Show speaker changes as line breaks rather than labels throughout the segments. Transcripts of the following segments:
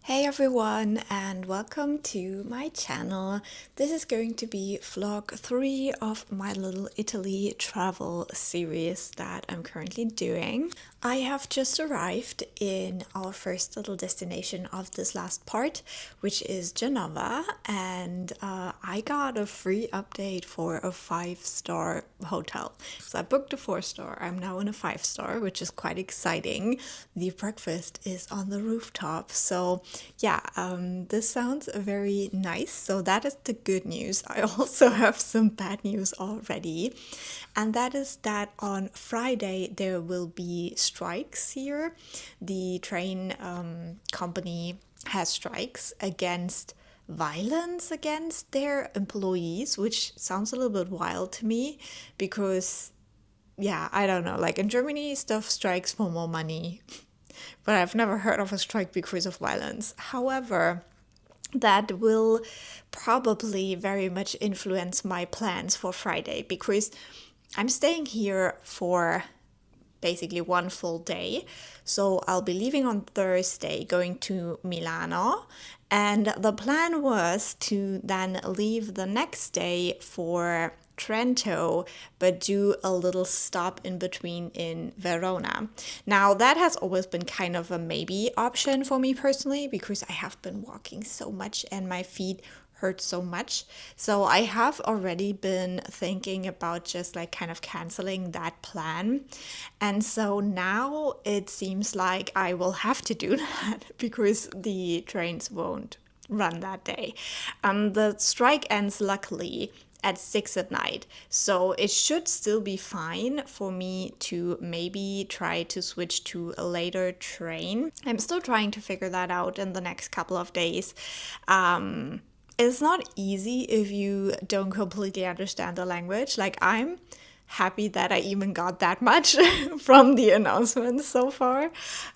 Hey everyone, and welcome to my channel. This is going to be vlog 3 of my little Italy travel series that I'm currently doing. I have just arrived in our first little destination of this last part, which is Genova, and I got a free update for a 5-star hotel. So I booked a 4-star, I'm now in a 5-star, which is quite exciting. The breakfast is on the rooftop, so yeah, this sounds very nice. So that is the good news. I also have some bad news already, and that is that on Friday there will be strikes here. The train company has strikes against violence against their employees, which sounds a little bit wild to me because, yeah, I don't know. Like in Germany, stuff strikes for more money, but I've never heard of a strike because of violence. However, that will probably very much influence my plans for Friday because I'm staying here for basically one full day. So I'll be leaving on Thursday, going to Milano. And the plan was to then leave the next day for Trento, but do a little stop in between in Verona. Now, that has always been kind of a maybe option for me personally because I have been walking so much and my feet hurt so much. So I have already been thinking about just like kind of canceling that plan. And so now it seems like I will have to do that because the trains won't run that day. The strike ends luckily at 6 at night. So it should still be fine for me to maybe try to switch to a later train. I'm still trying to figure that out in the next couple of days. It's not easy if you don't completely understand the language. Like, I'm happy that I even got that much from the announcements so far.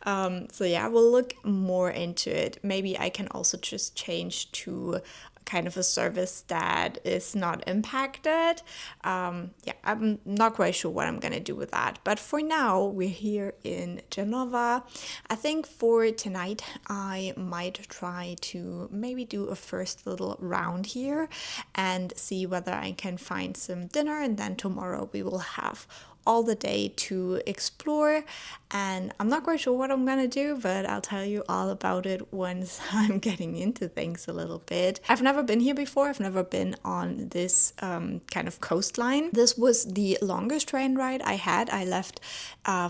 So yeah, we'll look more into it. Maybe I can also just change to kind of a service that is not impacted. Yeah, I'm not quite sure what I'm gonna do with that. But for now, we're here in Genova. I think for tonight, I might try to maybe do a first little round here and see whether I can find some dinner, and then tomorrow we will have all the day to explore. And I'm not quite sure what I'm gonna do, but I'll tell you all about it once I'm getting into things a little bit. I've never been here before. I've never been on this kind of coastline. This was the longest train ride I had. I left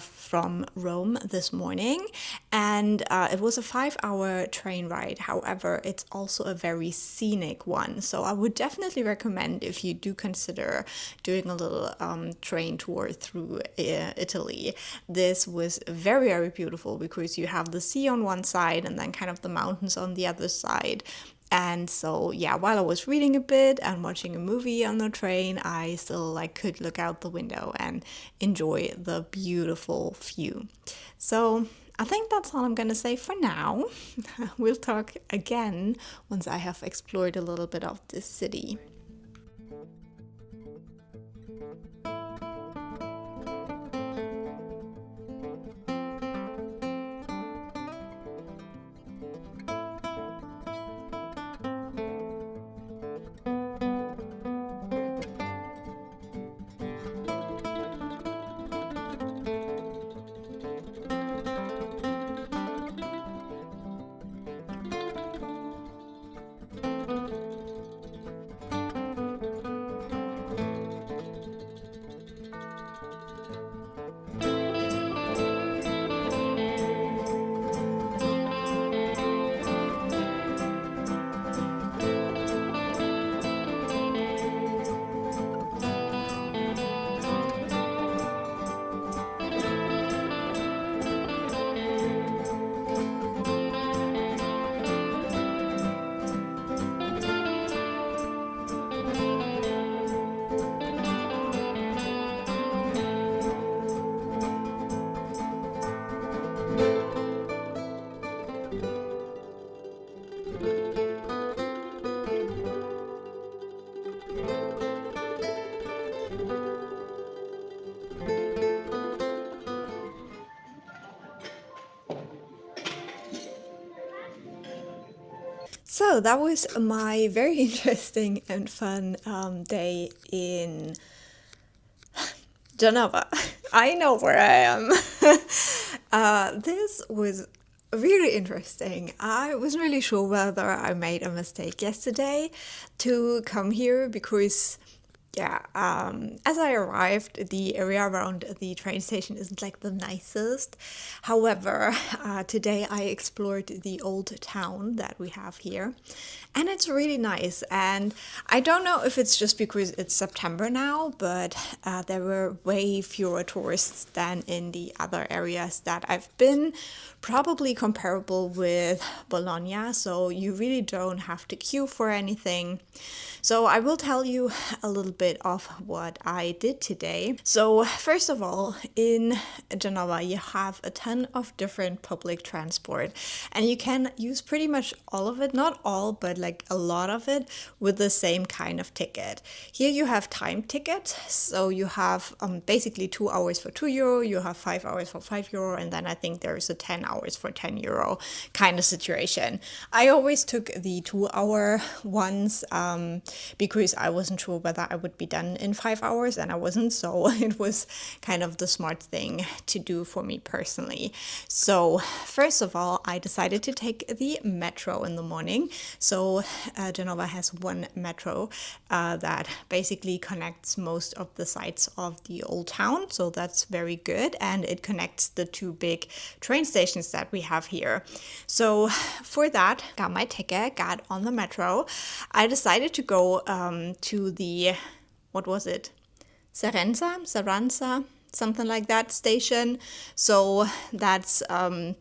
from Rome this morning, and it was a 5-hour train ride. However, it's also a very scenic one, so I would definitely recommend if you do consider doing a little train tour through Italy. This was very, very beautiful because you have the sea on one side and then kind of the mountains on the other side. And so, yeah, while I was reading a bit and watching a movie on the train, I still like could look out the window and enjoy the beautiful view. So I think that's all I'm gonna say for now. We'll talk again once I have explored a little bit of this city. So that was my very interesting and fun day in Genova. I know where I am. This was really interesting. I wasn't really sure whether I made a mistake yesterday to come here because as I arrived, the area around the train station isn't like the nicest. However, today I explored the old town that we have here, and it's really nice. And I don't know if it's just because it's September now, but there were way fewer tourists than in the other areas that I've been, probably comparable with Bologna, so you really don't have to queue for anything. So I will tell you a little bit of what I did today. So first of all, in Genova, you have a ton of different public transport, and you can use pretty much all of it, not all, but like a lot of it with the same kind of ticket. Here you have time tickets, so you have basically 2 hours for €2, you have 5 hours for €5, and then I think there is a 10 hours for €10 kind of situation. I always took the 2 hour ones because I wasn't sure whether I would be done in 5 hours, and I wasn't, so it was kind of the smart thing to do for me personally. So first of all, I decided to take the metro in the morning. So Genova has one metro that basically connects most of the sides of the old town, so that's very good, and it connects the two big train stations that we have here. So for that, got my ticket, got on the metro. I decided to go to the, what was it? Saranza, something like that station. So that's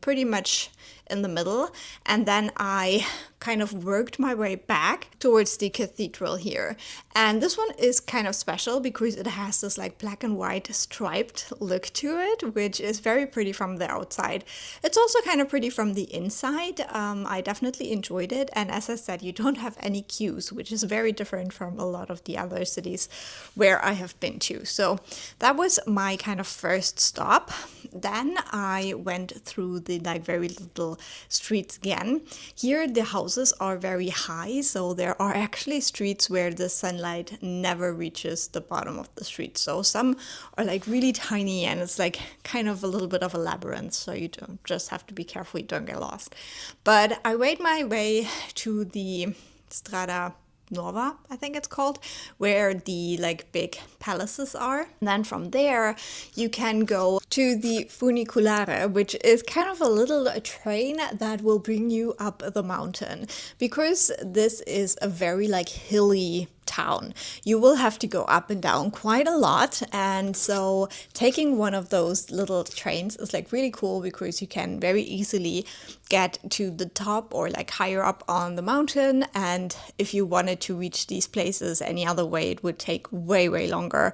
pretty much in the middle. And then I kind of worked my way back towards the cathedral here. And this one is kind of special because it has this like black and white striped look to it, which is very pretty from the outside. It's also kind of pretty from the inside. I definitely enjoyed it. And as I said, you don't have any queues, which is very different from a lot of the other cities where I have been to. So that was my kind of first stop. Then I went through the like very little streets again. Here the houses are very high, so there are actually streets where the sunlight never reaches the bottom of the street. So some are like really tiny, and it's like kind of a little bit of a labyrinth, so you don't just have to be careful you don't get lost. But I made my way to the Strada Nuova, I think it's called, where the like big palaces are. And then from there you can go to the funiculare, which is kind of a little train that will bring you up the mountain, because this is a very like hilly town. You will have to go up and down quite a lot, and so taking one of those little trains is like really cool because you can very easily get to the top or like higher up on the mountain. And if you wanted to reach these places any other way, it would take way longer.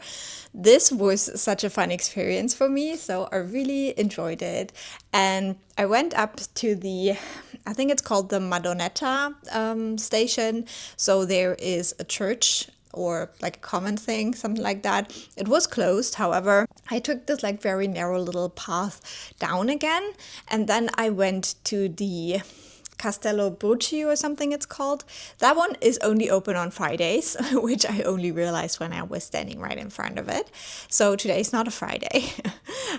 This was such a fun experience for me, so I really enjoyed it. And I went up to the, I think it's called the Madonnetta station. So there is a church or like a common thing, something like that. It was closed, however. I took this like very narrow little path down again, and then I went to the Castello Bucci or something it's called. That one is only open on Fridays, which I only realized when I was standing right in front of it. So today is not a Friday.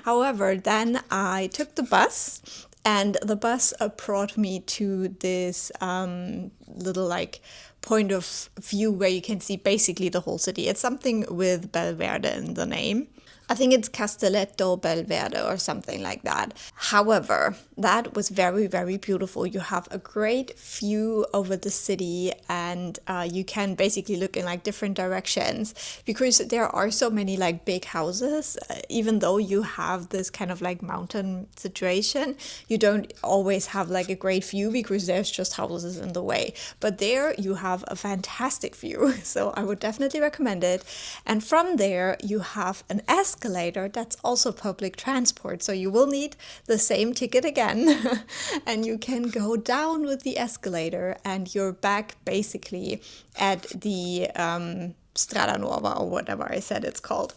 However, then I took the bus, and the bus brought me to this little like point of view where you can see basically the whole city. It's something with Belverde in the name. I think it's Castelletto Belverde or something like that. However, that was very beautiful. You have a great view over the city, and you can basically look in like different directions because there are so many like big houses. Even though you have this kind of like mountain situation, you don't always have like a great view because there's just houses in the way. But there you have a fantastic view, so I would definitely recommend it. And from there you have an escalator that's also public transport, so you will need the same ticket again. And you can go down with the escalator, and you're back basically at the Strada Nuova or whatever I said it's called.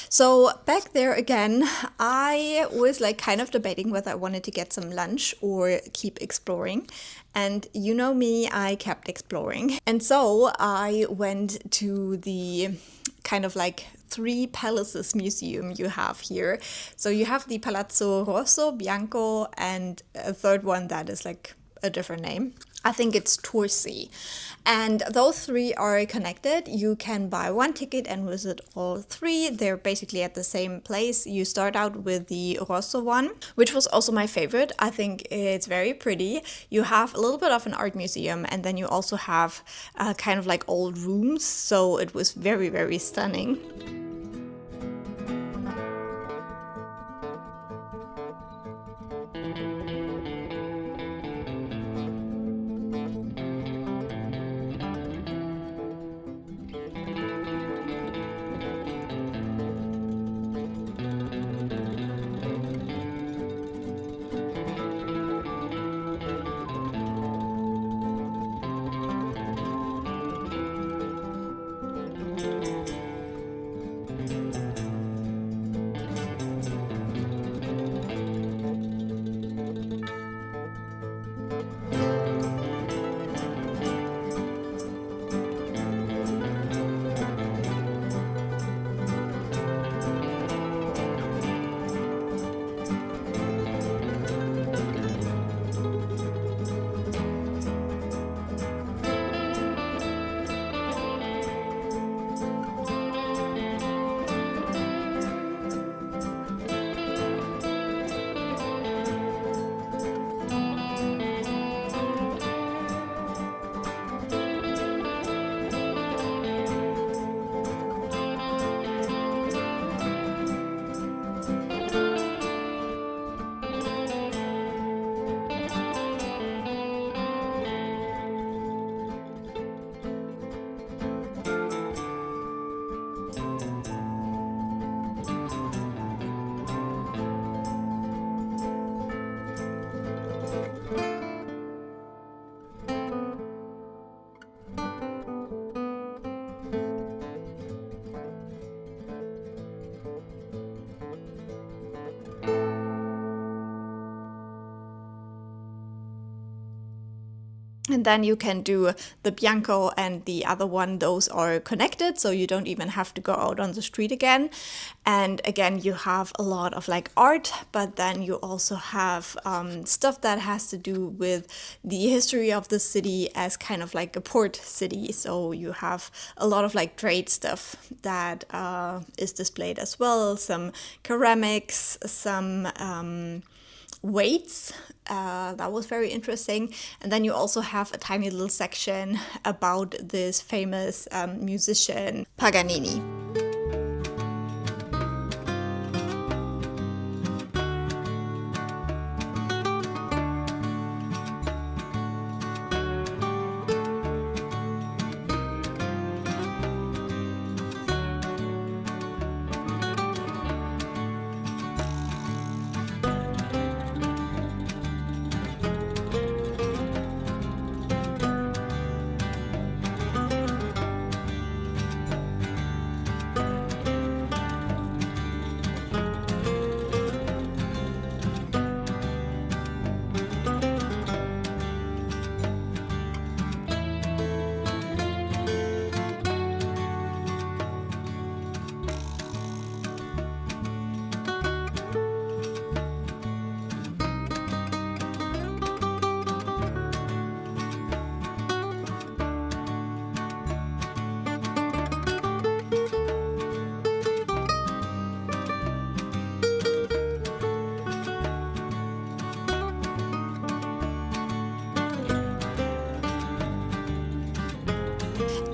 So back there again, I was like kind of debating whether I wanted to get some lunch or keep exploring. And you know me, I kept exploring. And so I went to the kind of like three palaces museum you have here. So you have the Palazzo Rosso, Bianco, and a third one that is like a different name. I think it's Torsi. And those three are connected. You can buy one ticket and visit all three. They're basically at the same place. You start out with the Rosso one, which was also my favorite. I think it's very pretty. You have a little bit of an art museum, and then you also have kind of like old rooms. So it was very, very stunning. And then you can do the Bianco and the other one. Those are connected, so you don't even have to go out on the street again. And again, you have a lot of like art, but then you also have stuff that has to do with the history of the city as kind of like a port city. So you have a lot of like trade stuff that is displayed as well. Some ceramics, some weights. That was very interesting. And then you also have a tiny little section about this famous musician Paganini.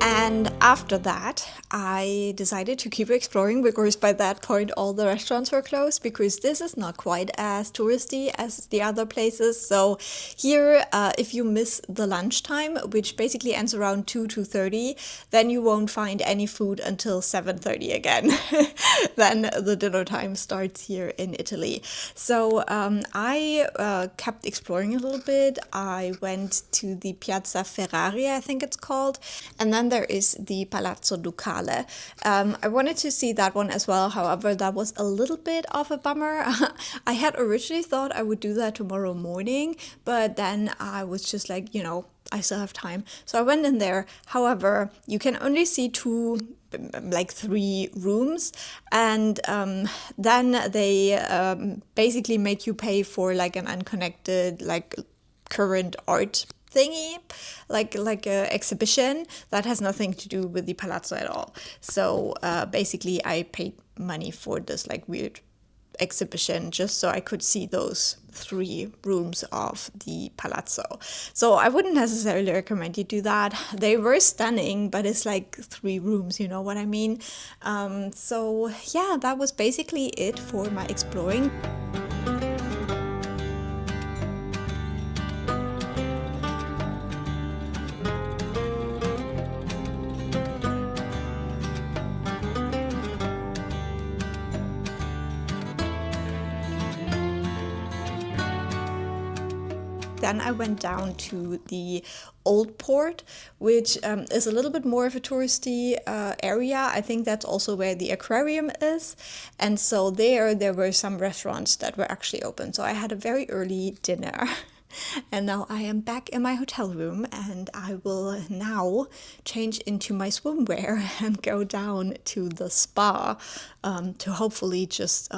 And after that, I decided to keep exploring because by that point all the restaurants were closed, because this is not quite as touristy as the other places. So here, if you miss the lunchtime, which basically ends around 2:30, then you won't find any food until 7:30 again. Then the dinner time starts here in Italy. So I kept exploring a little bit. I went to the Piazza Ferrari, I think it's called. And then there is the Palazzo Ducale, Ducale. I wanted to see that one as well. However, that was a little bit of a bummer. I had originally thought I would do that tomorrow morning, but then I was just like, I still have time. So I went in there. However, you can only see three rooms, and then they basically make you pay for like an unconnected, like current art thingy, like a exhibition that has nothing to do with the Palazzo at all. So basically I paid money for this like weird exhibition just so I could see those 3 rooms of the Palazzo. So I wouldn't necessarily recommend you do that. They were stunning, but it's like 3 rooms, you know what I mean? So yeah, that was basically it for my exploring. Then I went down to the Old Port, which is a little bit more of a touristy area. I think that's also where the aquarium is. And so there were some restaurants that were actually open. So I had a very early dinner. And now I am back in my hotel room, and I will now change into my swimwear and go down to the spa to hopefully just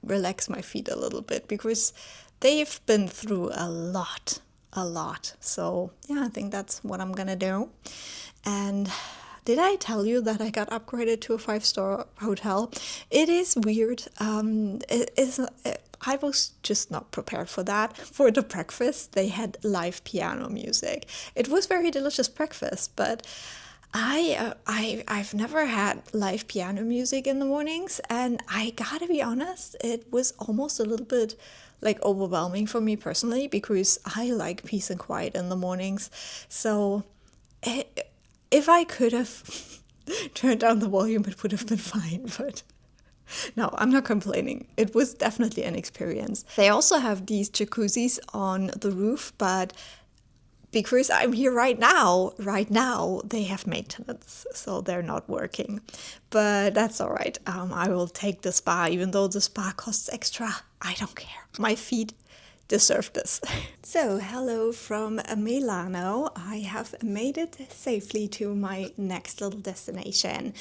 relax my feet a little bit, because they've been through a lot. So yeah, I think that's what I'm gonna do. And did I tell you that I got upgraded to a 5-star hotel? It is weird. I was just not prepared for that. For the breakfast, they had live piano music. It was very delicious breakfast, but I've never had live piano music in the mornings, and I gotta be honest, it was almost a little bit like overwhelming for me personally, because I like peace and quiet in the mornings. So if I could have turned down the volume, it would have been fine, but no, I'm not complaining. It was definitely an experience. They also have these jacuzzis on the roof, but because I'm here right now, they have maintenance, so they're not working. But that's all right. I will take the spa, even though the spa costs extra. I don't care. My feet deserve this. So, hello from Milano. I have made it safely to my next little destination.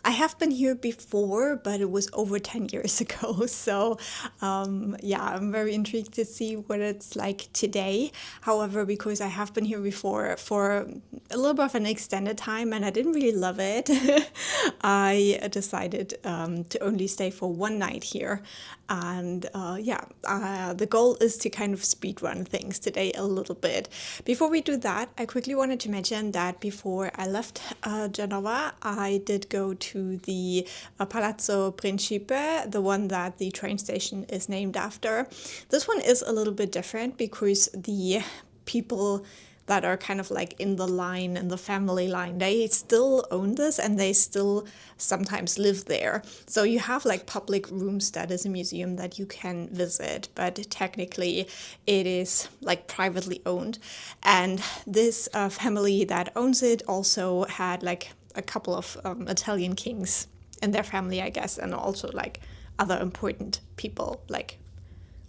I have been here before, but it was over 10 years ago. So, I'm very intrigued to see what it's like today. However, because I have been here before for a little bit of an extended time and I didn't really love it, I decided to only stay for one night here. And the goal is to kind of speed run things today a little bit. Before we do that, I quickly wanted to mention that before I left Genoa, I did go to the Palazzo Principe, the one that the train station is named after. This one is a little bit different because the people that are kind of like in the line, in the family line, they still own this and they still sometimes live there. So you have like public rooms that is a museum that you can visit, but technically it is like privately owned. And this family that owns it also had like a couple of Italian kings in their family, I guess, and also like other important people, like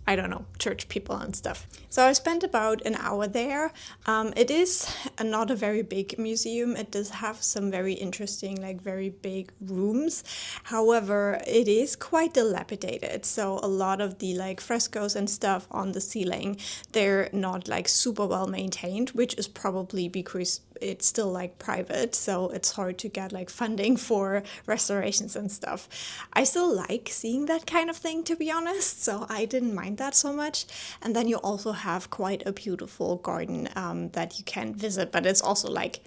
I don't know, church people and stuff. So I spent about an hour there. It is not a very big museum. It does have some very interesting, like very big rooms. However, it is quite dilapidated. So a lot of the like frescoes and stuff on the ceiling, they're not like super well maintained, which is probably because it's still like private, so it's hard to get like funding for restorations and stuff. I still like seeing that kind of thing, to be honest, so I didn't mind that so much. And then you also have quite a beautiful garden that you can visit, but it's also like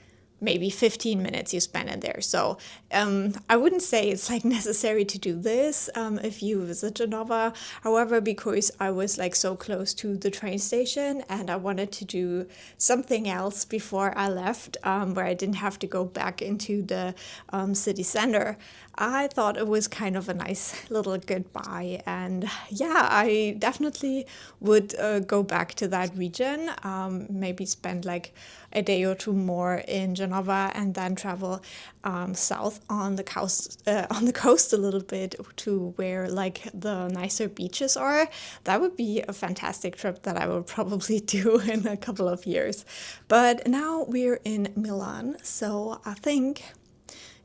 maybe 15 minutes you spend in there. So I wouldn't say it's like necessary to do this if you visit Genova. However, because I was like so close to the train station and I wanted to do something else before I left, where I didn't have to go back into the city center, I thought it was kind of a nice little goodbye. And yeah, I definitely would go back to that region, maybe spend like a day or two more in Genova Genova and then travel south on the coast a little bit to where like the nicer beaches are. That would be a fantastic trip that I will probably do in a couple of years. But now we're in Milan, so I think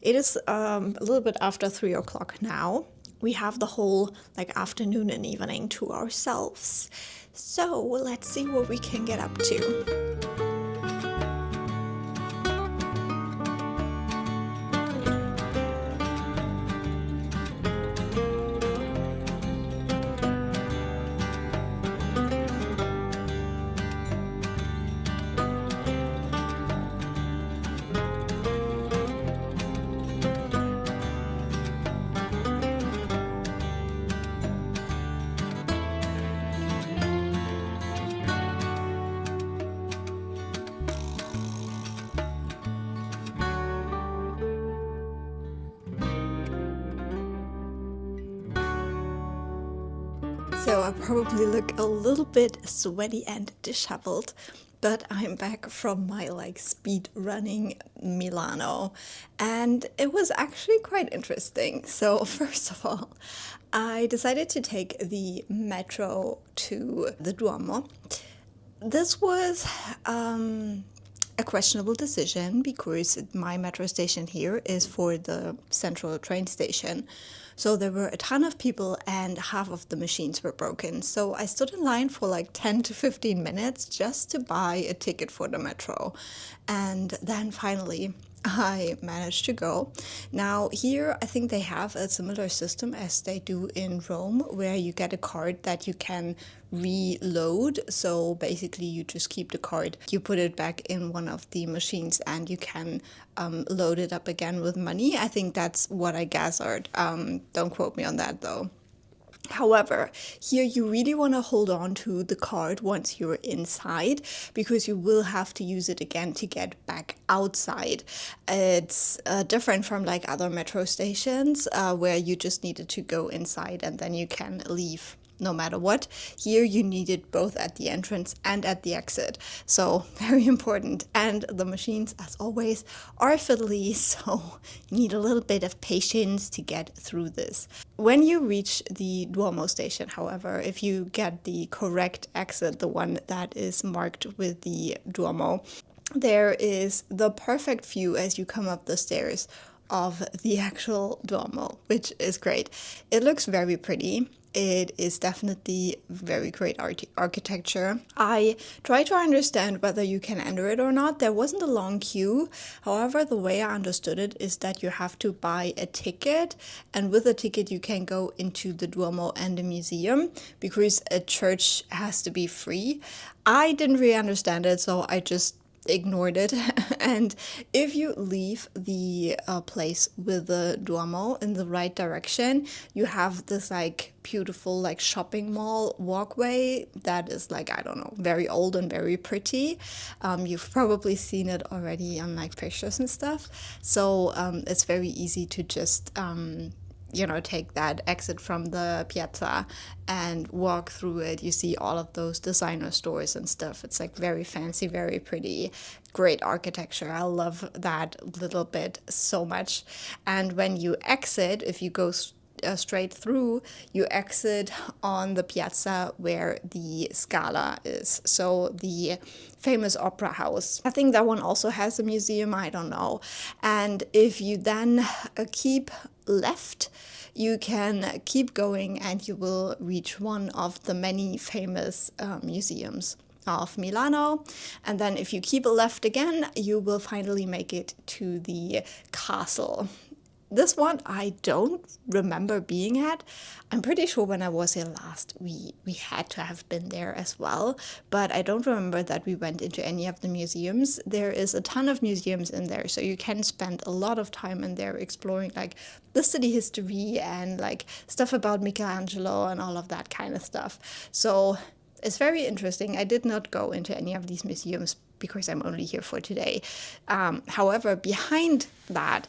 it is a little bit after 3 o'clock now. We have the whole like afternoon and evening to ourselves. So let's see what we can get up to. So I probably look a little bit sweaty and disheveled, but I'm back from my like speed running Milano, and it was actually quite interesting. So first of all, I decided to take the metro to the Duomo. This was a questionable decision because my metro station here is for the central train station. So there were a ton of people and half of the machines were broken. So I stood in line for like 10 to 15 minutes just to buy a ticket for the metro. And then finally I managed to go. Now here I think they have a similar system as they do in Rome, where you get a card that you can reload. So basically you just keep the card, you put it back in one of the machines and you can load it up again with money. I think that's what I gathered. Don't quote me on that though. However, here you really want to hold on to the card once you're inside, because you will have to use it again to get back outside. It's different from like other metro stations where you just needed to go inside and then you can leave no matter what. Here you need it both at the entrance and at the exit. So very important. And the machines, as always, are fiddly, so you need a little bit of patience to get through this. When you reach the Duomo station, however, if you get the correct exit, the one that is marked with the Duomo, there is the perfect view as you come up the stairs of the actual Duomo, which is great. It looks very pretty. It is definitely very great architecture. I tried to understand whether you can enter it or not. There wasn't a long queue. However, the way I understood it is that you have to buy a ticket, and with a ticket you can go into the Duomo and the museum, because a church has to be free. I didn't really understand it, so I just ignored it. And if you leave the place with the Duomo in the right direction, you have this like beautiful like shopping mall walkway that is like, I don't know, very old and very pretty. You've probably seen it already on like pictures and stuff. So it's very easy to just take that exit from the Piazza and walk through it. You see all of those designer stores and stuff. It's like very fancy, very pretty, great architecture. I love that little bit so much. And when you exit, if you go straight through, you exit on the piazza where the Scala is, so the famous opera house. I think that one also has a museum, I don't know. And if you then keep left, you can keep going and you will reach one of the many famous museums of Milano. And then if you keep left again, you will finally make it to the castle. This one I don't remember being at. I'm pretty sure when I was here last, we had to have been there as well, but I don't remember that we went into any of the museums. There is a ton of museums in there, so you can spend a lot of time in there exploring like the city history and like stuff about Michelangelo and all of that kind of stuff. So it's very interesting. I did not go into any of these museums because I'm only here for today. However, behind that,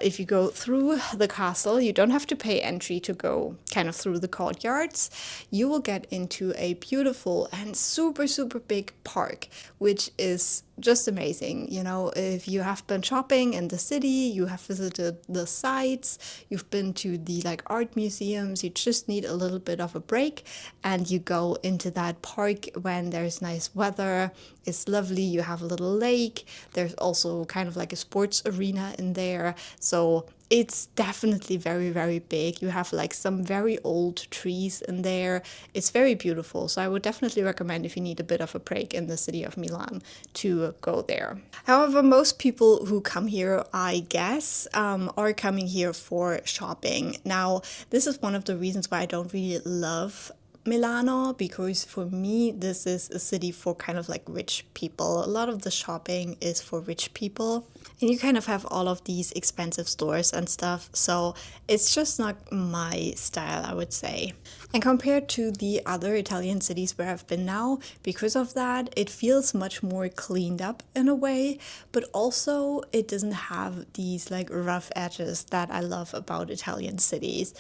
if you go through the castle, you don't have to pay entry to go kind of through the courtyards. You will get into a beautiful and super, super big park, which is just amazing. You know, if you have been shopping in the city, you have visited the sites, you've been to the like art museums, you just need a little bit of a break and you go into that park when there's nice weather. It's lovely. You have a little lake. There's also kind of like a sports arena in there. So it's definitely very, very big. You have like some very old trees in there. It's very beautiful. So I would definitely recommend, if you need a bit of a break in the city of Milan, to go there. However, most people who come here, I guess, are coming here for shopping. Now, this is one of the reasons why I don't really love Milano, because for me this is a city for kind of like rich people. A lot of the shopping is for rich people, and you kind of have all of these expensive stores and stuff, so it's just not my style, I would say. And compared to the other Italian cities where I've been now, because of that, it feels much more cleaned up in a way, but also it doesn't have these like rough edges that I love about Italian cities.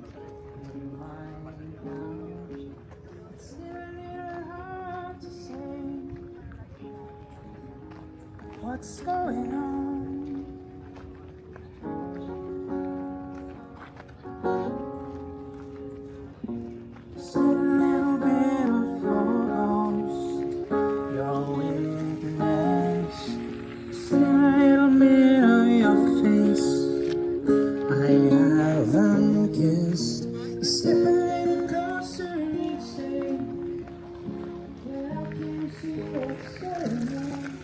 What's going on? Just a little bit of your ghost, your weakness, just a little bit of your face. I haven't kissed. You step a little closer each day. Yeah, I can see what's going on.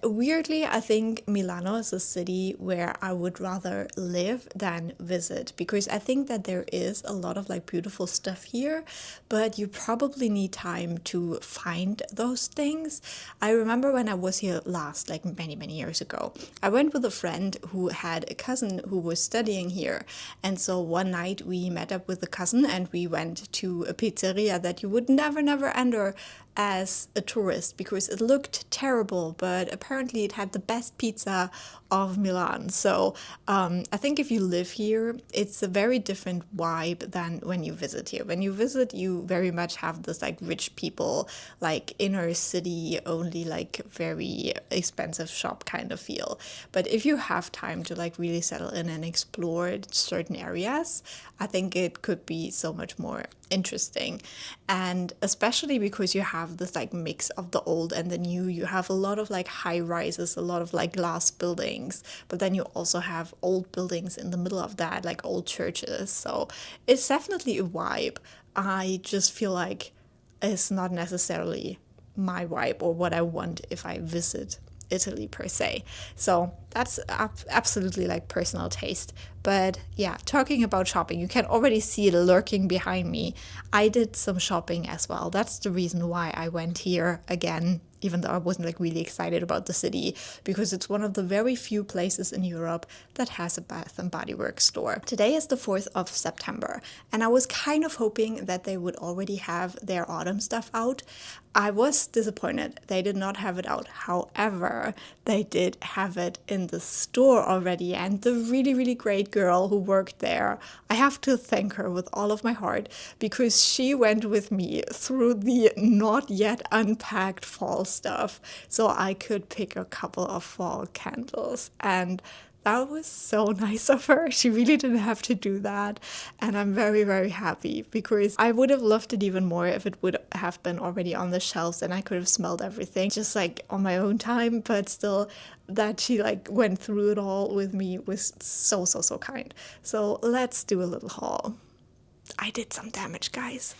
Weirdly, I think Milano is a city where I would rather live than visit, because I think that there is a lot of like beautiful stuff here, but you probably need time to find those things. I remember when I was here last, like many, many years ago, I went with a friend who had a cousin who was studying here. And so one night we met up with a cousin and we went to a pizzeria that you would never, never enter as a tourist because it looked terrible, but apparently it had the best pizza of Milan. So I think if you live here, it's a very different vibe than when you visit here. When you visit, you very much have this like rich people, like inner city, only like very expensive shop kind of feel. But if you have time to like really settle in and explore certain areas, I think it could be so much more interesting. And especially because you have this like mix of the old and the new, you have a lot of like high rises, a lot of like glass buildings, but then you also have old buildings in the middle of that, like old churches. So it's definitely a vibe. I just feel like it's not necessarily my vibe or what I want if I visit Italy per se. So that's absolutely like personal taste. But yeah, talking about shopping, you can already see it lurking behind me. I did some shopping as well. That's the reason why I went here again, even though I wasn't like really excited about the city, because it's one of the very few places in Europe that has a Bath and Body Works store. Today is the 4th of September, and I was kind of hoping that they would already have their autumn stuff out. I was disappointed they did not have it out. However, they did have it in the store already, and the really, really great girl who worked there, I have to thank her with all of my heart, because she went with me through the not yet unpacked fall stuff so I could pick a couple of fall candles, and that was so nice of her. She really didn't have to do that. And I'm very, very happy, because I would have loved it even more if it would have been already on the shelves and I could have smelled everything just like on my own time. But still, that she like went through it all with me was so, so, so kind. So let's do a little haul. I did some damage, guys.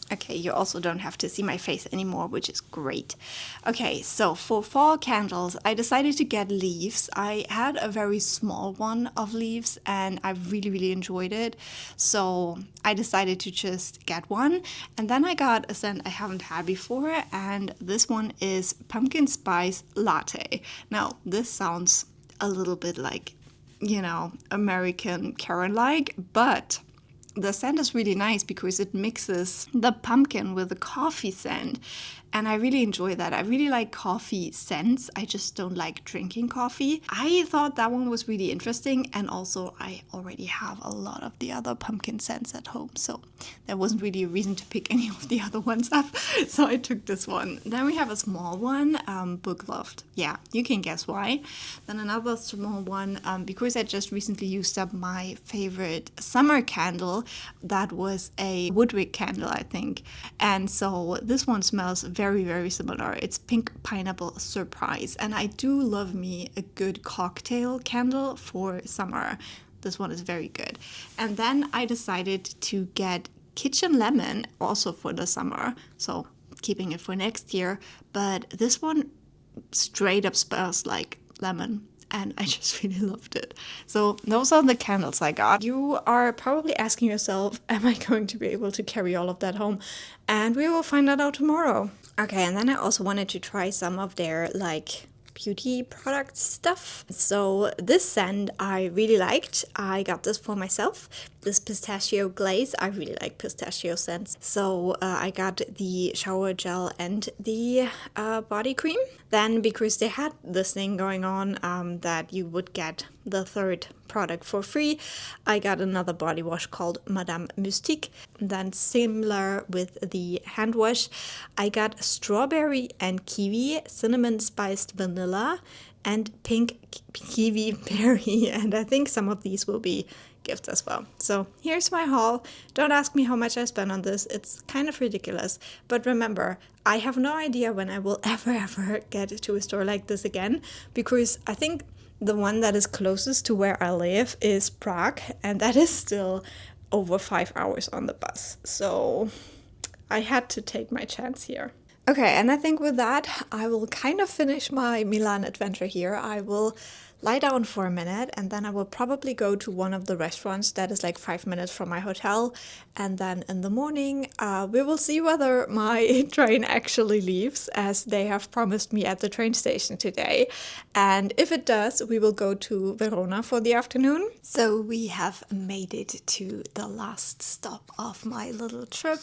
Okay, you also don't have to see my face anymore, which is great. Okay, so for fall candles, I decided to get leaves. I had a very small one of leaves and I really, really enjoyed it. So I decided to just get one. And then I got a scent I haven't had before, and this one is pumpkin spice latte. Now, this sounds a little bit like, you know, American Karen-like, but the scent is really nice because it mixes the pumpkin with the coffee scent, and I really enjoy that. I really like coffee scents. I just don't like drinking coffee. I thought that one was really interesting, and also I already have a lot of the other pumpkin scents at home, so there wasn't really a reason to pick any of the other ones up, so I took this one. Then we have a small one, Book Loved. Yeah, you can guess why. Then another small one, because I just recently used up my favorite summer candle. That was a woodwick candle, I think, and so this one smells very, very similar. It's Pink Pineapple Surprise, and I do love me a good cocktail candle for summer. This one is very good. And then I decided to get Kitchen Lemon also for the summer, so keeping it for next year. But this one straight up smells like lemon, and I just really loved it. So those are the candles I got. You are probably asking yourself, am I going to be able to carry all of that home? And we will find that out tomorrow. Okay, and then I also wanted to try some of their like beauty product stuff. So this scent I really liked. I got this for myself. This pistachio glaze. I really like pistachio scents. So I got the shower gel and the body cream. Then because they had this thing going on that you would get the third product for free, I got another body wash called Madame Mystique. Then similar with the hand wash, I got strawberry and kiwi, cinnamon spiced vanilla, and pink kiwi berry. And I think some of these will be gifts as well. So here's my haul. Don't ask me how much I spent on this. It's kind of ridiculous. But remember, I have no idea when I will ever get to a store like this again, because I think the one that is closest to where I live is Prague, and that is still over 5 hours on the bus. So I had to take my chance here. Okay, and I think with that, I will kind of finish my Milan adventure here. I will lie down for a minute, and then I will probably go to one of the restaurants that is like 5 minutes from my hotel. And then in the morning, we will see whether my train actually leaves, as they have promised me at the train station today. And if it does, we will go to Verona for the afternoon. So we have made it to the last stop of my little trip.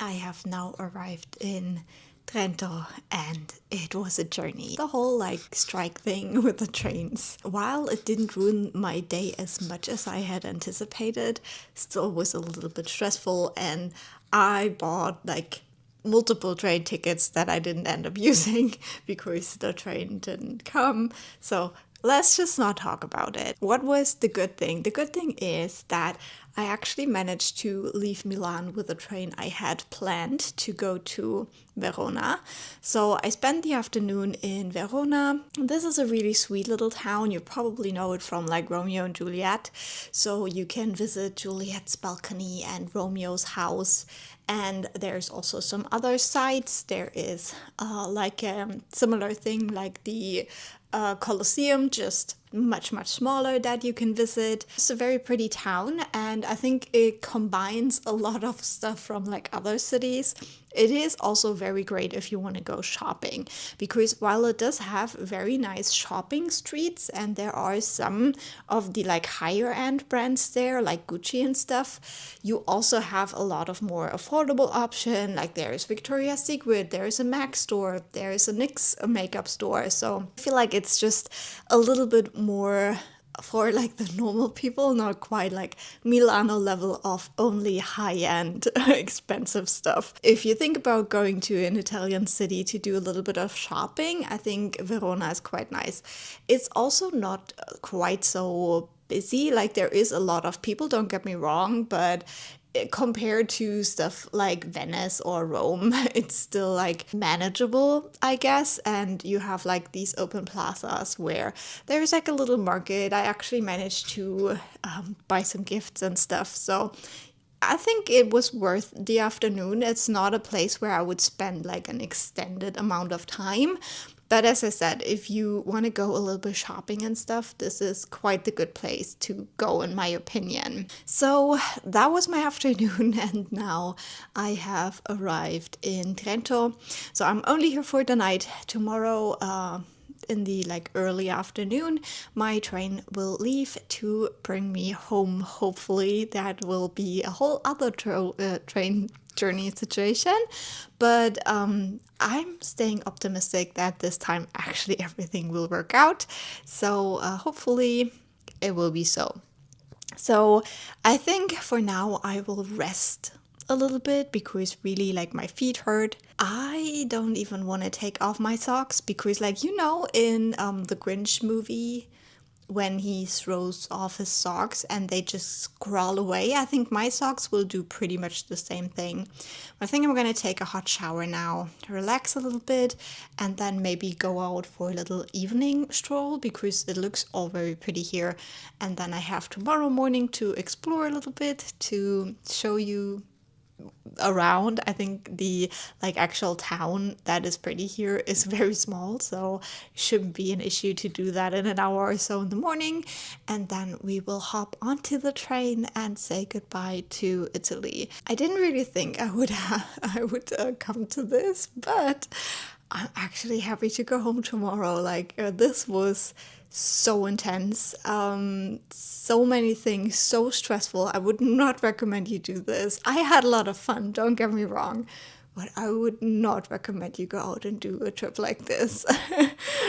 I have now arrived in Trento, and it was a journey. The whole like strike thing with the trains, while it didn't ruin my day as much as I had anticipated, still was a little bit stressful, and I bought like multiple train tickets that I didn't end up using because the train didn't come. So let's just not talk about it. What was the good thing? The good thing is that I actually managed to leave Milan with a train I had planned to go to Verona. So I spent the afternoon in Verona. This is a really sweet little town. You probably know it from like Romeo and Juliet. So you can visit Juliet's balcony and Romeo's house. And there's also some other sites. There is like a similar thing like the Colosseum, just much smaller, that you can visit. It's a very pretty town, and I think it combines a lot of stuff from like other cities. It is also very great if you want to go shopping, because while it does have very nice shopping streets, and there are some of the like higher end brands there like Gucci and stuff, you also have a lot of more affordable option. Like there is Victoria's Secret, there is a MAC store, there is a NYX makeup store. So I feel like it's just a little bit more for like the normal people, not quite like Milano level of only high-end expensive stuff. If you think about going to an Italian city to do a little bit of shopping, I think Verona is quite nice. It's also not quite so busy. Like there is a lot of people, don't get me wrong, but compared to stuff like Venice or Rome, it's still like manageable, I guess. And you have like these open plazas where there's like a little market. I actually managed to buy some gifts and stuff. So I think it was worth the afternoon. It's not a place where I would spend like an extended amount of time. But as I said, if you want to go a little bit shopping and stuff, this is quite the good place to go, in my opinion. So that was my afternoon, and now I have arrived in Trento. So I'm only here for the night. Tomorrow in the like early afternoon, my train will leave to bring me home. Hopefully that will be a whole other train journey situation, but I'm staying optimistic that this time actually everything will work out. So hopefully it will be so. So I think for now I will rest a little bit because really like my feet hurt. I don't even want to take off my socks because like in the Grinch movie when he throws off his socks and they just crawl away. I think my socks will do pretty much the same thing. I think I'm gonna take a hot shower now, relax a little bit, and then maybe go out for a little evening stroll because it looks all very pretty here. And then I have tomorrow morning to explore a little bit to show you around. I think the like actual town that is pretty here is very small, so shouldn't be an issue to do that in an hour or so in the morning, and then we will hop onto the train and say goodbye to Italy. I didn't really think I would come to this, but I'm actually happy to go home tomorrow. Like this was so intense, so many things, so stressful. I would not recommend you do this. I had a lot of fun, don't get me wrong, but I would not recommend you go out and do a trip like this.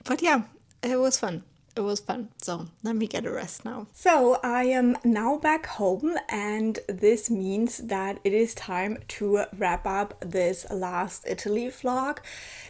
But yeah, it was fun. It was fun. So let me get a rest now. So I am now back home, and this means that it is time to wrap up this last Italy vlog.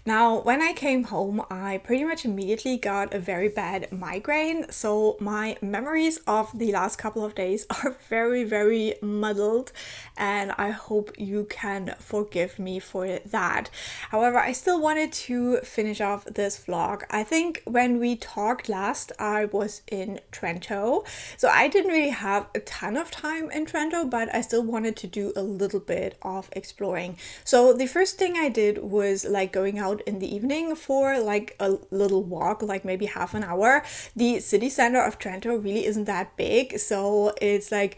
Now, when I came home, I pretty much immediately got a very bad migraine. So my memories of the last couple of days are very, very muddled, and I hope you can forgive me for that. However, I still wanted to finish off this vlog. I think when we talked last, I was in Trento, so I didn't really have a ton of time in Trento, but I still wanted to do a little bit of exploring. So the first thing I did was like going out in the evening for like a little walk, like maybe half an hour. The city center of Trento really isn't that big, so it's like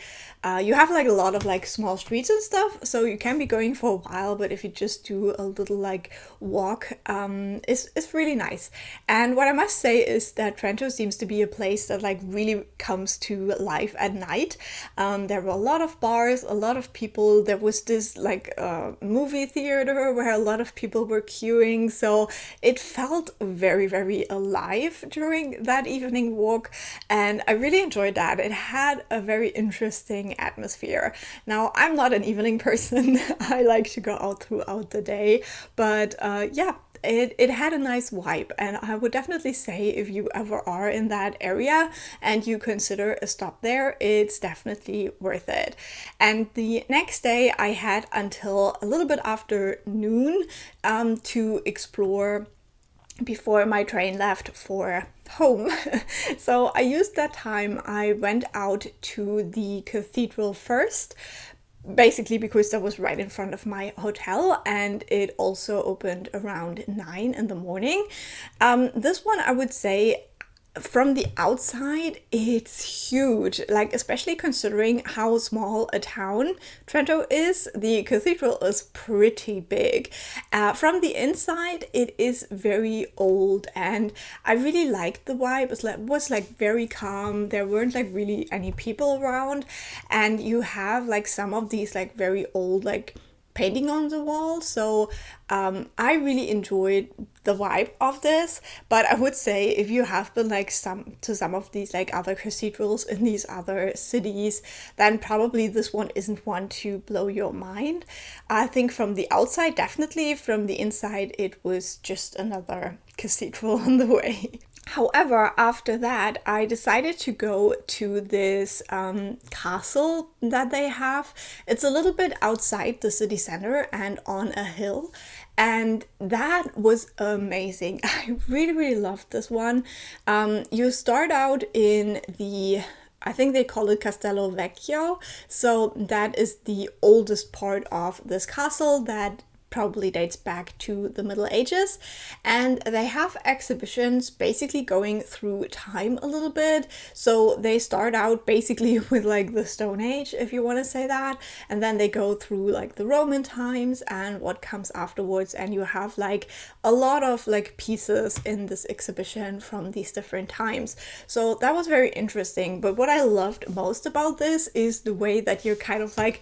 you have like a lot of like small streets and stuff, so you can be going for a while, but if you just do a little like walk, it's really nice. And what I must say is that Trento seems to be a place that like really comes to life at night. There were a lot of bars, a lot of people. There was this like movie theater where a lot of people were queuing, so it felt very, very alive during that evening walk, and I really enjoyed that. It had a very interesting atmosphere. Now, I'm not an evening person. I like to go out throughout the day, but yeah, it had a nice vibe, and I would definitely say if you ever are in that area and you consider a stop there, it's definitely worth it. And the next day I had until a little bit after noon to explore before my train left for home. So I used that time. I went out to the cathedral first, basically because that was right in front of my hotel, and it also opened around 9 in the morning. This one, I would say, from the outside, it's huge, like especially considering how small a town Trento is. The cathedral is pretty big. From the inside, it is very old, and I really liked the vibe. It was like very calm. There weren't like really any people around, and you have like some of these like very old like painting on the wall. So I really enjoyed the vibe of this, but I would say if you have been like some of these like other cathedrals in these other cities, then probably this one isn't one to blow your mind. I think from the outside, definitely. From the inside, it was just another cathedral on the way. However, after that, I decided to go to this castle that they have. It's a little bit outside the city center and on a hill. And that was amazing. I really, really loved this one. You start out in the, I think they call it Castello Vecchio. So that is the oldest part of this castle that probably dates back to the Middle Ages, and they have exhibitions basically going through time a little bit. So they start out basically with like the Stone Age, if you want to say that, and then they go through like the Roman times and what comes afterwards, and you have like a lot of like pieces in this exhibition from these different times. So that was very interesting. But what I loved most about this is the way that you're kind of like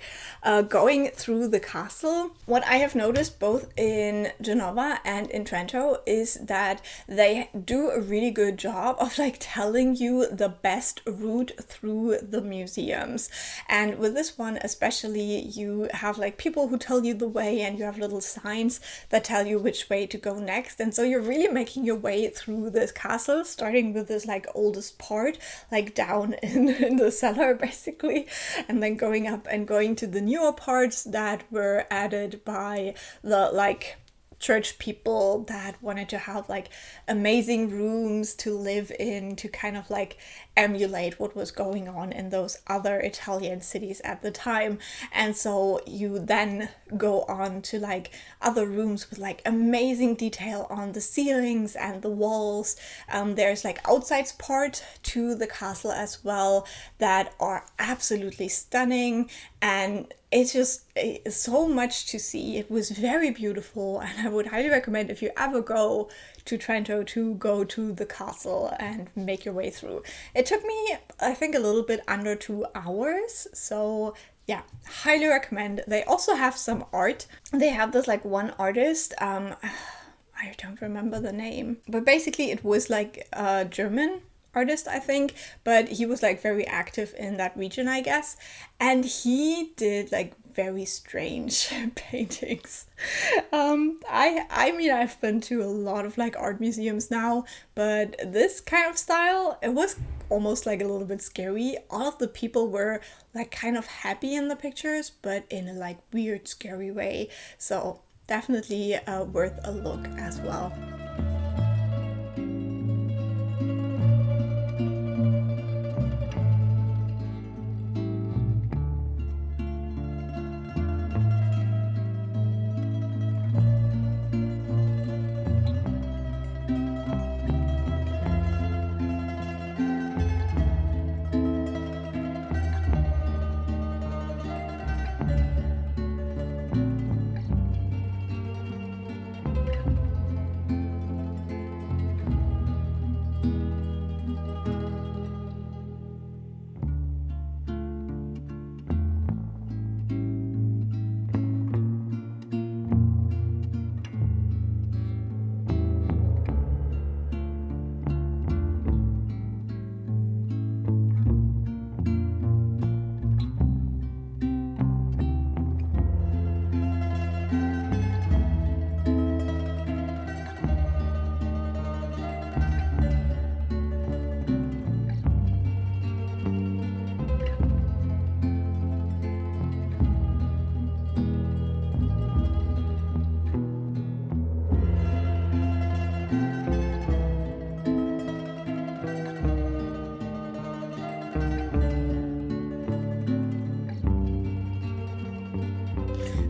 going through the castle. What I have noticed both in Genova and in Trento is that they do a really good job of like telling you the best route through the museums. And with this one especially, you have like people who tell you the way, and you have little signs that tell you which way to go next. And so you're really making your way through this castle, starting with this like oldest part, like down in the cellar basically, and then going up and going to the newer parts that were added by the like church people that wanted to have like amazing rooms to live in, to kind of like emulate what was going on in those other Italian cities at the time. And so you then go on to like other rooms with like amazing detail on the ceilings and the walls. There's like outside part to the castle as well that are absolutely stunning, and it's just so much to see. It was very beautiful, and I would highly recommend, if you ever go to Trento, to go to the castle and make your way through. It took me, I think, a little bit under 2 hours, so yeah, highly recommend. They also have some art. They have this like one artist, I don't remember the name, but basically it was like a German artist, I think, but he was like very active in that region, I guess, and he did like very strange paintings. I mean, I've been to a lot of like art museums now, but this kind of style, it was almost like a little bit scary. All of the people were like kind of happy in the pictures, but in a like weird, scary way. So definitely worth a look as well.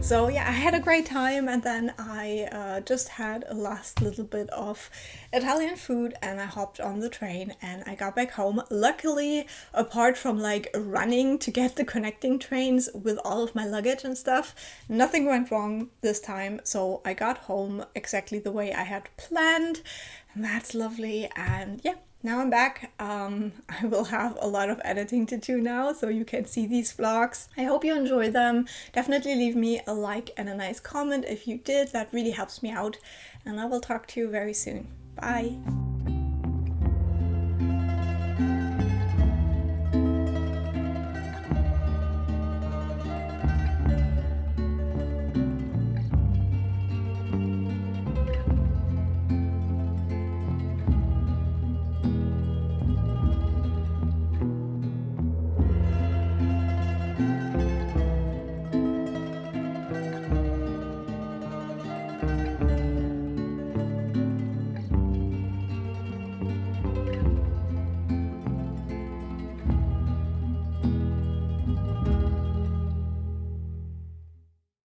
So yeah, I had a great time, and then I just had a last little bit of Italian food, and I hopped on the train and I got back home. Luckily, apart from like running to get the connecting trains with all of my luggage and stuff, nothing went wrong this time. So I got home exactly the way I had planned, and that's lovely. And yeah, now I'm back. I will have a lot of editing to do now, so you can see these vlogs. I hope you enjoy them. Definitely leave me a like and a nice comment if you did. That really helps me out. And I will talk to you very soon. Bye!